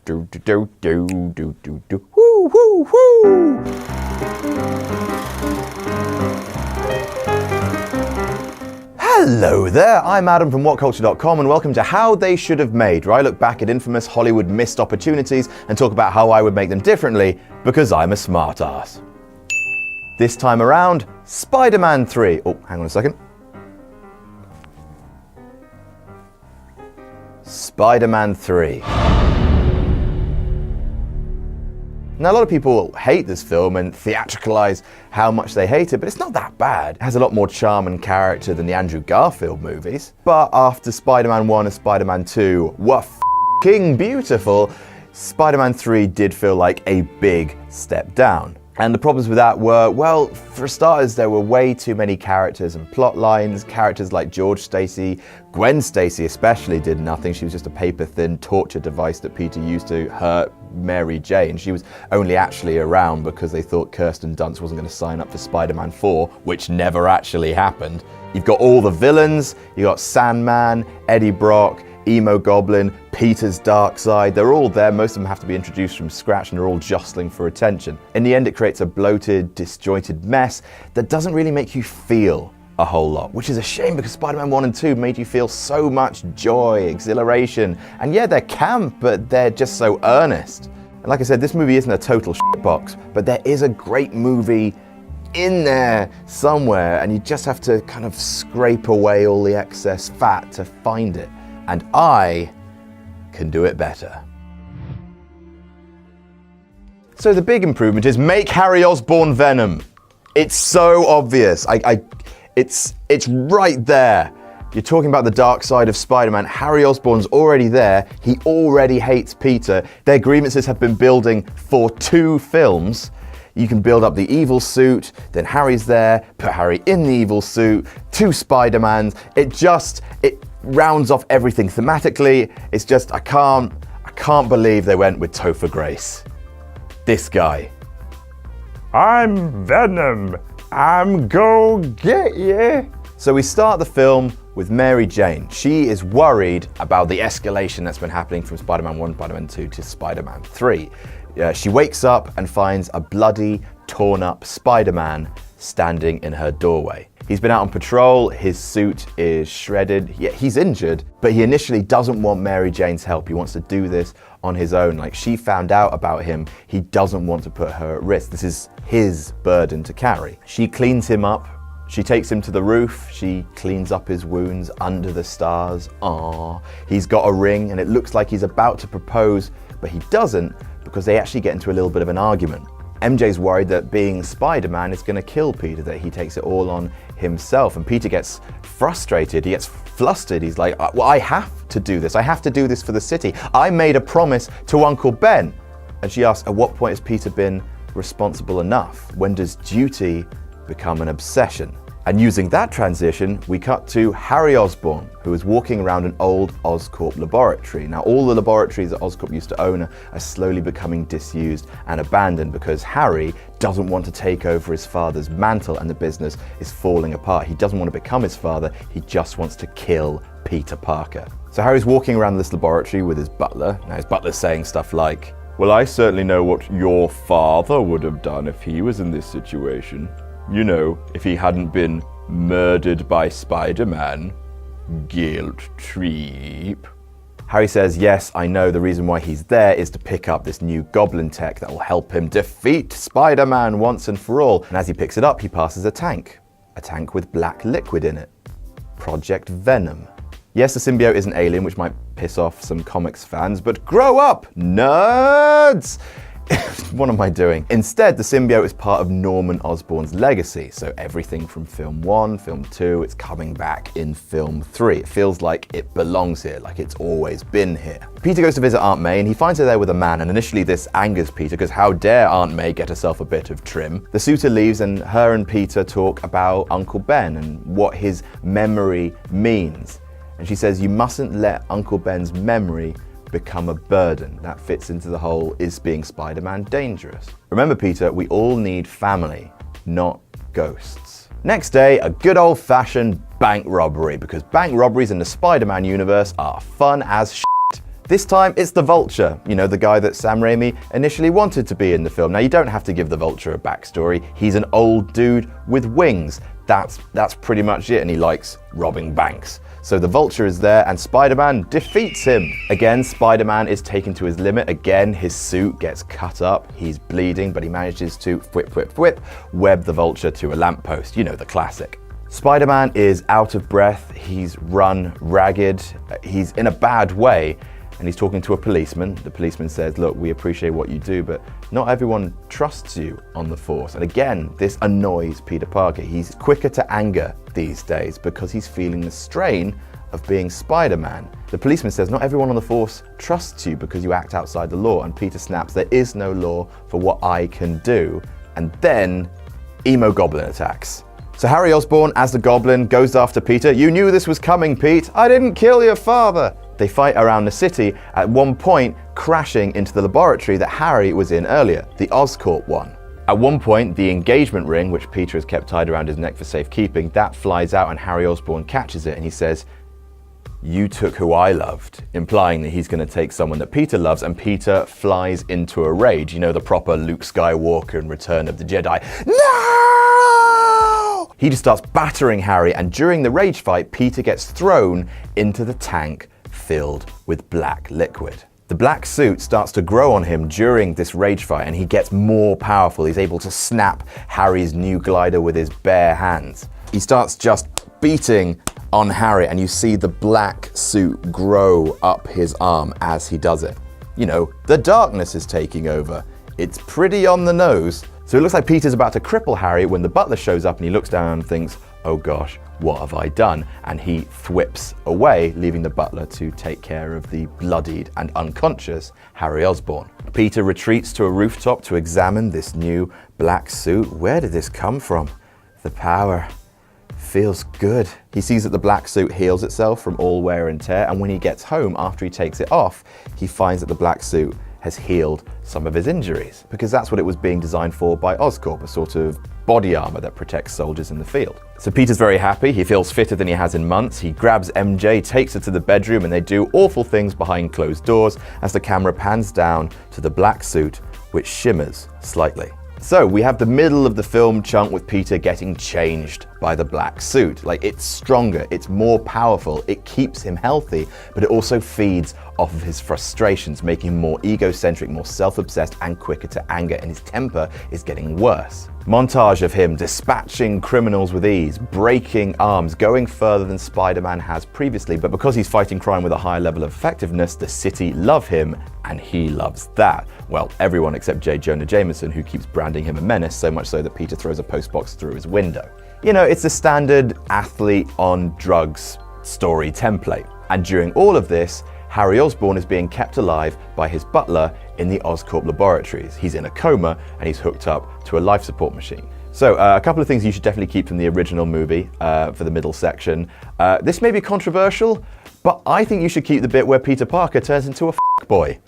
Woo, woo, woo. Hello there, I'm Adam from WhatCulture.com and welcome to How They Should Have Made, where I look back at infamous Hollywood missed opportunities and talk about how I would make them differently because I'm a smartass. This time around, Spider-Man 3. Oh, hang on a second. Spider-Man 3. Now, a lot of people hate this film and theatricalize how much they hate it, but it's not that bad. It has a lot more charm and character than the Andrew Garfield movies. But after Spider-Man 1 and Spider-Man 2 were f***ing beautiful, Spider-Man 3 did feel like a big step down. And the problems with that were, well, for starters, there were way too many characters and plot lines. Characters like George Stacy, Gwen Stacy especially did nothing. She was just a paper-thin torture device that Peter used to hurt Mary Jane. She was only actually around because they thought Kirsten Dunst wasn't going to sign up for Spider-Man 4, which never actually happened. You've got all the villains. You got Sandman, Eddie Brock, Emo Goblin, Peter's dark side. They're all there. Most of them have to be introduced from scratch and they're all jostling for attention. In the end, it creates a bloated, disjointed mess that doesn't really make you feel a whole lot, which is a shame because Spider-Man 1 and 2 made you feel so much joy, exhilaration, and yeah, they're camp, but they're just so earnest. And like I said, this movie isn't a total shitbox, but there is a great movie in there somewhere, and you just have to kind of scrape away all the excess fat to find it. And I can do it better. So the big improvement is make Harry Osborn Venom. It's so obvious. It's right there. You're talking about the dark side of Spider-Man. Harry Osborn's already there. He already hates Peter. Their grievances have been building for 2 films. You can build up the evil suit, then Harry's there, put Harry in the evil suit, 2 Spider-Mans. It rounds off everything thematically. It's just, I can't believe they went with Topher Grace. This guy. I'm Venom. I'm go get you. So we start the film with Mary Jane. She is worried about the escalation that's been happening from Spider-Man 1, Spider-Man 2 to Spider-Man 3. She wakes up and finds a bloody, torn up Spider-Man standing in her doorway. He's been out on patrol, his suit is shredded, yeah, he's injured, but he initially doesn't want Mary Jane's help. He wants to do this on his own. Like, she found out about him, he doesn't want to put her at risk. This is his burden to carry. She cleans him up, she takes him to the roof, she cleans up his wounds under the stars. Aww. He's got a ring and it looks like he's about to propose, but he doesn't because they actually get into a little bit of an argument. MJ's worried that being Spider-Man is going to kill Peter, that he takes it all on himself. And Peter gets frustrated, he gets flustered. He's like, well, I have to do this. I have to do this for the city. I made a promise to Uncle Ben. And she asks, at what point has Peter been responsible enough? When does duty become an obsession? And using that transition, we cut to Harry Osborn, who is walking around an old Oscorp laboratory. Now, all the laboratories that Oscorp used to own are slowly becoming disused and abandoned because Harry doesn't want to take over his father's mantle and the business is falling apart. He doesn't want to become his father, he just wants to kill Peter Parker. So Harry's walking around this laboratory with his butler. Now, his butler's saying stuff like, well, I certainly know what your father would have done if he was in this situation. You know, if he hadn't been murdered by Spider-Man. Guilt trip. Harry says, yes, I know the reason why he's there is to pick up this new goblin tech that will help him defeat Spider-Man once and for all. And as he picks it up, he passes a tank with black liquid in it. Project Venom. Yes, the symbiote is an alien, which might piss off some comics fans, but grow up, nerds! What am I doing? Instead, the symbiote is part of Norman Osborn's legacy. So everything from film 1, film 2, it's coming back in film 3. It feels like it belongs here, like it's always been here. Peter goes to visit Aunt May and he finds her there with a man, and initially this angers Peter because how dare Aunt May get herself a bit of trim. The suitor leaves and her and Peter talk about Uncle Ben and what his memory means. And she says, you mustn't let Uncle Ben's memory become a burden. That fits into the whole, is being Spider-Man dangerous? Remember, Peter, we all need family, not ghosts. Next day, a good old-fashioned bank robbery, because bank robberies in the Spider-Man universe are fun as shit. This time, it's the Vulture, you know, the guy that Sam Raimi initially wanted to be in the film. Now, you don't have to give the Vulture a backstory. He's an old dude with wings. That's pretty much it, and he likes robbing banks. So the Vulture is there, and Spider-Man defeats him. Again, Spider-Man is taken to his limit. Again, his suit gets cut up. He's bleeding, but he manages to web the Vulture to a lamppost. You know, the classic. Spider-Man is out of breath. He's run ragged. He's in a bad way, and he's talking to a policeman. The policeman says, look, we appreciate what you do, but not everyone trusts you on the force. And again, this annoys Peter Parker. He's quicker to anger these days because he's feeling the strain of being Spider-Man. The policeman says, not everyone on the force trusts you because you act outside the law. And Peter snaps, there is no law for what I can do. And then Emo Goblin attacks. So Harry Osborn, as the Goblin, goes after Peter. You knew this was coming, Pete. I didn't kill your father. They fight around the city, at one point crashing into the laboratory that Harry was in earlier, the Oscorp one. At one point, the engagement ring, which Peter has kept tied around his neck for safekeeping, that flies out and Harry Osborn catches it and he says, you took who I loved, implying that he's going to take someone that Peter loves, and Peter flies into a rage. You know, the proper Luke Skywalker in Return of the Jedi. No! He just starts battering Harry, and during the rage fight, Peter gets thrown into the tank filled with black liquid. The black suit starts to grow on him during this rage fight, and he gets more powerful. He's able to snap Harry's new glider with his bare hands. He starts just beating on Harry, and you see the black suit grow up his arm as he does it. You know, the darkness is taking over. It's pretty on the nose. So it looks like Peter's about to cripple Harry when the butler shows up and he looks down and thinks, oh gosh, what have I done? And he thwips away, leaving the butler to take care of the bloodied and unconscious Harry Osborn. Peter retreats to a rooftop to examine this new black suit. Where did this come from? The power feels good. He sees that the black suit heals itself from all wear and tear, and when he gets home after he takes it off, he finds that the black suit has healed some of his injuries, because that's what it was being designed for by Oscorp, a sort of body armor that protects soldiers in the field. So Peter's very happy. He feels fitter than he has in months. He grabs MJ, takes her to the bedroom, and they do awful things behind closed doors as the camera pans down to the black suit, which shimmers slightly. So we have the middle of the film chunk with Peter getting changed by the black suit. Like, it's stronger, it's more powerful, it keeps him healthy, but it also feeds off of his frustrations, making him more egocentric, more self-obsessed, and quicker to anger, and his temper is getting worse. Montage of him dispatching criminals with ease, breaking arms, going further than Spider-Man has previously, but because he's fighting crime with a high level of effectiveness, the city love him, and he loves that. Well, everyone except J. Jonah Jameson, who keeps branding him a menace, so much so that Peter throws a postbox through his window. You know, it's a standard athlete on drugs story template. And during all of this, Harry Osborn is being kept alive by his butler in the Oscorp laboratories. He's in a coma and he's hooked up to a life support machine. So a couple of things you should definitely keep from the original movie for the middle section. This may be controversial, but I think you should keep the bit where Peter Parker turns into a boy.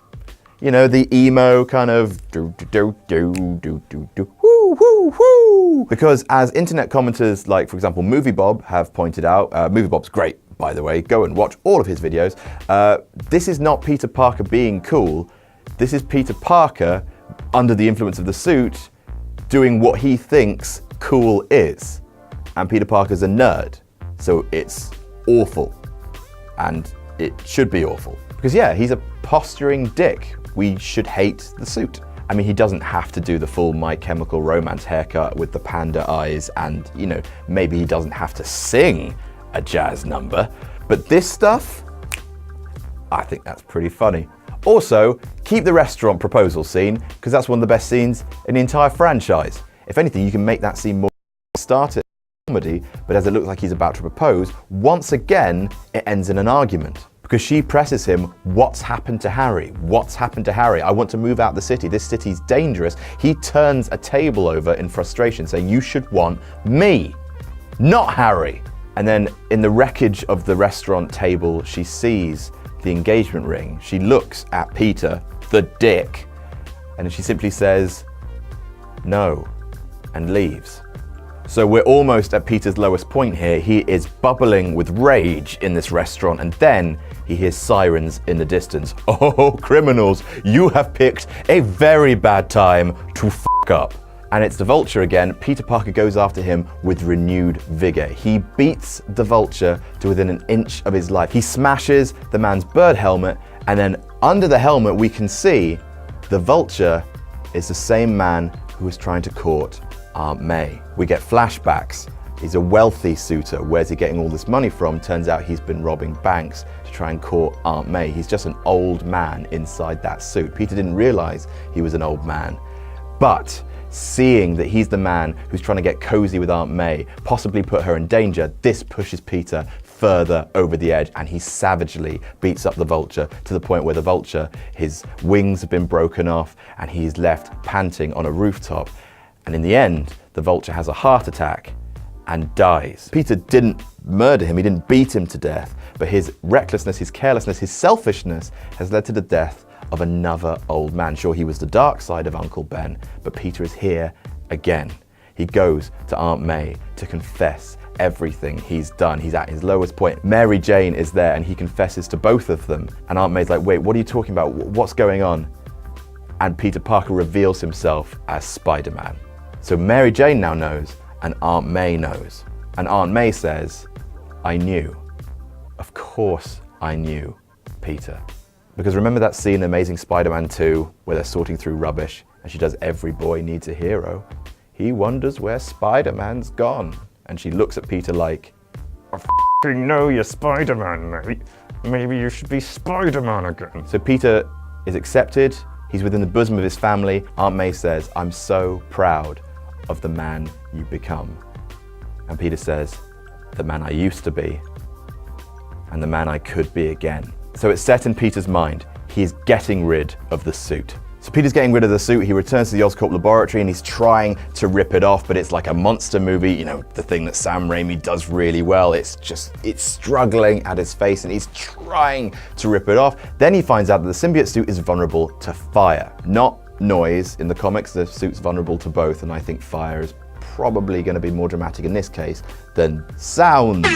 You know, the emo kind of woo. Because as internet commenters like, for example, Movie Bob have pointed out, Movie Bob's great, by the way, go and watch all of his videos. This is not Peter Parker being cool. This is Peter Parker, under the influence of the suit, doing what he thinks cool is. And Peter Parker's a nerd, so it's awful. And it should be awful. Because yeah, he's a posturing dick. We should hate the suit. I mean, he doesn't have to do the full My Chemical Romance haircut with the panda eyes, and, you know, maybe he doesn't have to sing a jazz number. But this stuff, I think that's pretty funny. Also, keep the restaurant proposal scene, because that's one of the best scenes in the entire franchise. If anything, you can make that scene more started comedy, but as it looks like he's about to propose, once again, it ends in an argument. Because she presses him, what's happened to Harry? What's happened to Harry? I want to move out the city. This city's dangerous. He turns a table over in frustration, saying, you should want me, not Harry. And then in the wreckage of the restaurant table, she sees the engagement ring. She looks at Peter, the dick, and she simply says, no, and leaves. So we're almost at Peter's lowest point here. He is bubbling with rage in this restaurant, and then he hears sirens in the distance. Oh, criminals, you have picked a very bad time to f*** up. And it's the Vulture again. Peter Parker goes after him with renewed vigor. He beats the Vulture to within an inch of his life. He smashes the man's bird helmet, and then under the helmet we can see the Vulture is the same man who was trying to court Aunt May. We get flashbacks. He's a wealthy suitor. Where's he getting all this money from? Turns out he's been robbing banks to try and court Aunt May. He's just an old man inside that suit. Peter didn't realize he was an old man. But seeing that he's the man who's trying to get cozy with Aunt May, possibly put her in danger, this pushes Peter further over the edge, and he savagely beats up the Vulture to the point where the Vulture, his wings have been broken off and he's left panting on a rooftop. And in the end, the Vulture has a heart attack and dies. Peter didn't murder him, he didn't beat him to death, but his recklessness, his carelessness, his selfishness has led to the death of another old man. Sure, he was the dark side of Uncle Ben, but Peter is here again. He goes to Aunt May to confess everything he's done. He's at his lowest point. Mary Jane is there and he confesses to both of them. And Aunt May's like, wait, what are you talking about? What's going on? And Peter Parker reveals himself as Spider-Man. So Mary Jane now knows, and Aunt May knows. And Aunt May says, I knew. Of course I knew, Peter. Because remember that scene in Amazing Spider-Man 2 where they're sorting through rubbish and she does Every Boy Needs a Hero? He wonders where Spider-Man's gone. And she looks at Peter like, I f***ing know you're Spider-Man, mate. Maybe you should be Spider-Man again. So Peter is accepted. He's within the bosom of his family. Aunt May says, I'm so proud of the man you become. And Peter says, the man I used to be and the man I could be again. So it's set in Peter's mind. He is getting rid of the suit. So Peter's getting rid of the suit, he returns to the Oscorp laboratory and he's trying to rip it off, but it's like a monster movie, you know, the thing that Sam Raimi does really well. It's struggling at his face and he's trying to rip it off. Then he finds out that the symbiote suit is vulnerable to fire, not noise. In the comics, the suit's vulnerable to both, and I think fire is probably going to be more dramatic in this case than sound.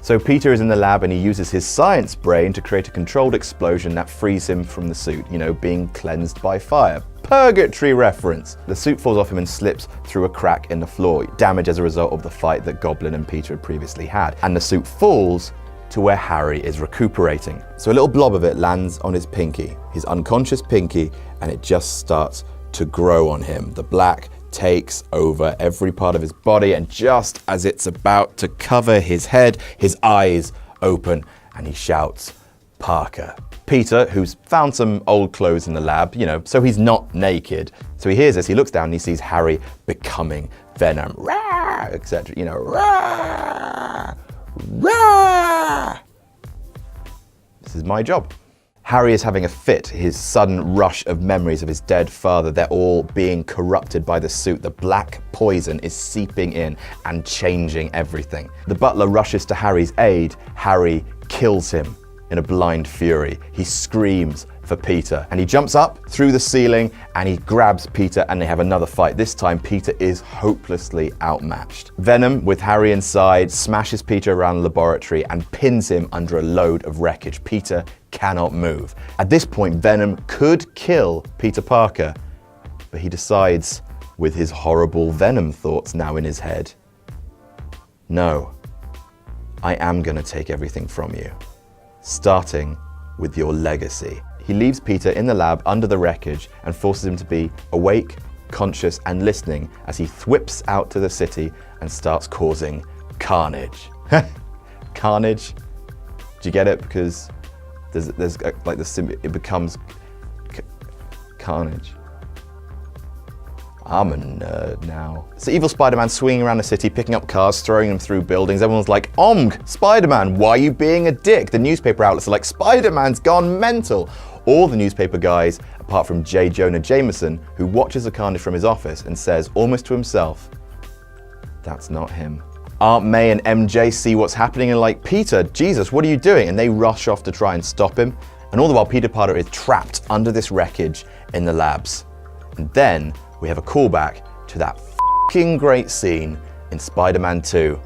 So Peter is in the lab and he uses his science brain to create a controlled explosion that frees him from the suit, you know, being cleansed by fire. Purgatory reference. The suit falls off him and slips through a crack in the floor, damage as a result of the fight that Goblin and Peter had previously had. And the suit falls to where Harry is recuperating. So a little blob of it lands on his pinky, his unconscious pinky, and it just starts to grow on him. The black takes over every part of his body, and just as it's about to cover his head, his eyes open and he shouts, Parker. Peter, who's found some old clothes in the lab, you know, so he's not naked. So he hears this, he looks down and he sees Harry becoming Venom, etc. You know, rah, rah. This is my job. Harry is having a fit, his sudden rush of memories of his dead father. They're all being corrupted by the suit. The black poison is seeping in and changing everything. The butler rushes to Harry's aid. Harry kills him in a blind fury. He screams for Peter and he jumps up through the ceiling and he grabs Peter and they have another fight. This time Peter is hopelessly outmatched. Venom, with Harry inside, smashes Peter around the laboratory and pins him under a load of wreckage. Peter cannot move. At this point, Venom could kill Peter Parker, but he decides, with his horrible Venom thoughts now in his head, no, I am going to take everything from you, starting with your legacy. He leaves Peter in the lab under the wreckage and forces him to be awake, conscious, and listening as he thwips out to the city and starts causing carnage. Carnage? Do you get it? Because there's like it becomes carnage. I'm a nerd now. So evil Spider-Man swinging around the city, picking up cars, throwing them through buildings. Everyone's like, Omg, Spider-Man, why are you being a dick? The newspaper outlets are like, Spider-Man's gone mental. All the newspaper guys, apart from J. Jonah Jameson, who watches the carnage from his office and says, almost to himself, that's not him. Aunt May and MJ see what's happening and are like, Peter, Jesus, what are you doing? And they rush off to try and stop him. And all the while, Peter Parker is trapped under this wreckage in the labs. And then we have a callback to that f***ing great scene in Spider-Man 2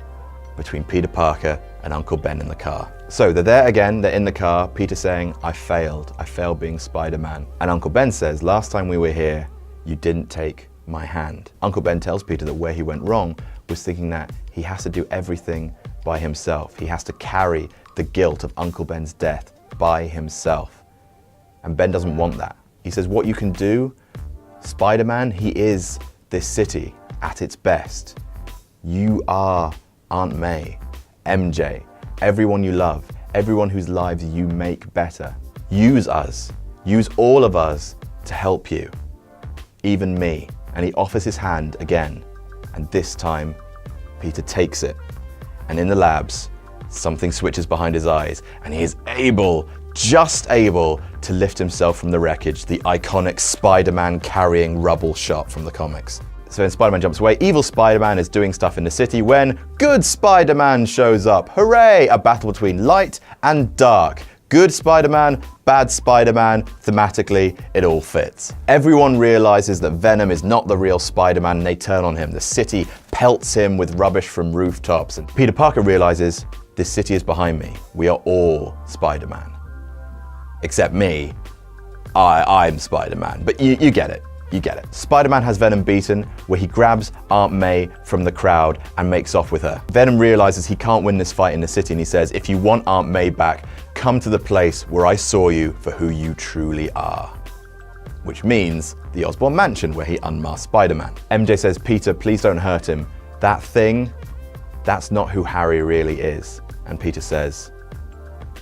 between Peter Parker and Uncle Ben in the car. So they're there again, they're in the car, Peter saying, I failed being Spider-Man. And Uncle Ben says, last time we were here, you didn't take my hand. Uncle Ben tells Peter that where he went wrong was thinking that he has to do everything by himself. He has to carry the guilt of Uncle Ben's death by himself. And Ben doesn't want that. He says, what you can do, Spider-Man, he is this city at its best. You are Aunt May, MJ, everyone you love, everyone whose lives you make better. Use us, use all of us to help you, even me. And he offers his hand again. And this time, Peter takes it. And in the labs, something switches behind his eyes, and he is able, just able, to lift himself from the wreckage, the iconic Spider-Man carrying rubble shot from the comics. So when Spider-Man jumps away, evil Spider-Man is doing stuff in the city when good Spider-Man shows up. Hooray! A battle between light and dark. Good Spider-Man, bad Spider-Man, thematically, it all fits. Everyone realizes that Venom is not the real Spider-Man and they turn on him. The city pelts him with rubbish from rooftops. And Peter Parker realizes, this city is behind me. We are all Spider-Man. Except me, I'm Spider-Man. But you get it. You get it. Spider-Man has Venom beaten, where he grabs Aunt May from the crowd and makes off with her. Venom realizes he can't win this fight in the city, and he says, if you want Aunt May back, come to the place where I saw you for who you truly are. Which means the Osborn Mansion, where he unmasked Spider-Man. MJ says, Peter, please don't hurt him. That thing, that's not who Harry really is. And Peter says,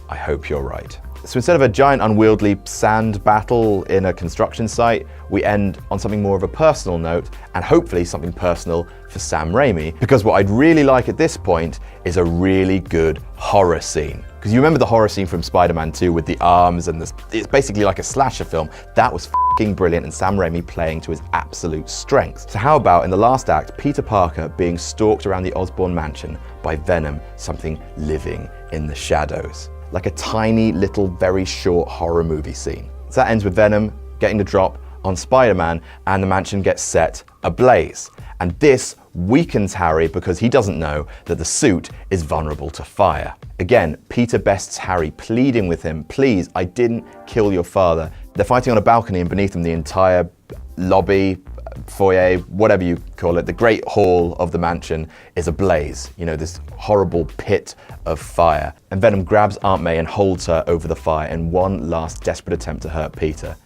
I hope you're right. So instead of a giant unwieldy sand battle in a construction site, we end on something more of a personal note, and hopefully something personal for Sam Raimi, because what I'd really like at this point is a really good horror scene. Because you remember the horror scene from Spider-Man 2 with the arms and it's basically like a slasher film. That was f***ing brilliant, and Sam Raimi playing to his absolute strengths. So how about in the last act, Peter Parker being stalked around the Osborn Mansion by Venom, something living in the shadows. Like a tiny little, very short horror movie scene. So that ends with Venom getting the drop on Spider-Man, and the mansion gets set ablaze. And this weakens Harry because he doesn't know that the suit is vulnerable to fire. Again, Peter bests Harry, pleading with him, please, I didn't kill your father. They're fighting on a balcony, and beneath them the entire lobby, foyer, whatever you call it, the great hall of the mansion is ablaze. You know, this horrible pit of fire. And Venom grabs Aunt May and holds her over the fire in one last desperate attempt to hurt Peter.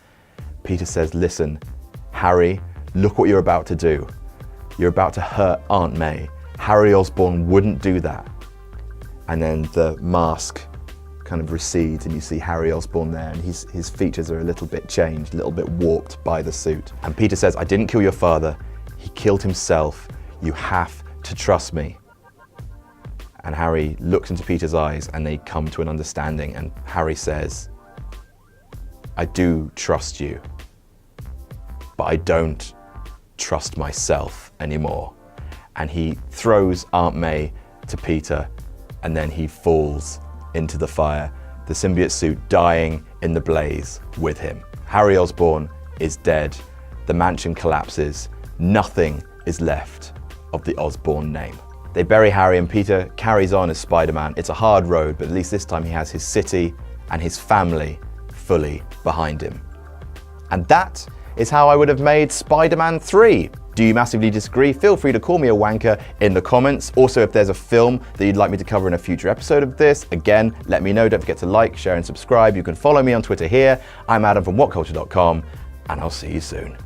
Peter says, listen, Harry, look what you're about to do. You're about to hurt Aunt May. Harry Osborn wouldn't do that. And then the mask kind of recedes and you see Harry Osborn there, and his features are a little bit changed, a little bit warped by the suit. And Peter says, I didn't kill your father. He killed himself. You have to trust me. And Harry looks into Peter's eyes and they come to an understanding, and Harry says, I do trust you, but I don't trust myself anymore. And he throws Aunt May to Peter, and then he falls into the fire, the symbiote suit dying in the blaze with him. Harry Osborn is dead. The mansion collapses. Nothing is left of the Osborn name. They bury Harry, and Peter carries on as Spider-Man. It's a hard road, but at least this time he has his city and his family fully behind him. And that is how I would have made Spider-Man 3. Do you massively disagree? Feel free to call me a wanker in the comments. Also, if there's a film that you'd like me to cover in a future episode of this, again, let me know. Don't forget to like, share, and subscribe. You can follow me on Twitter here. I'm Adam from WhatCulture.com, and I'll see you soon.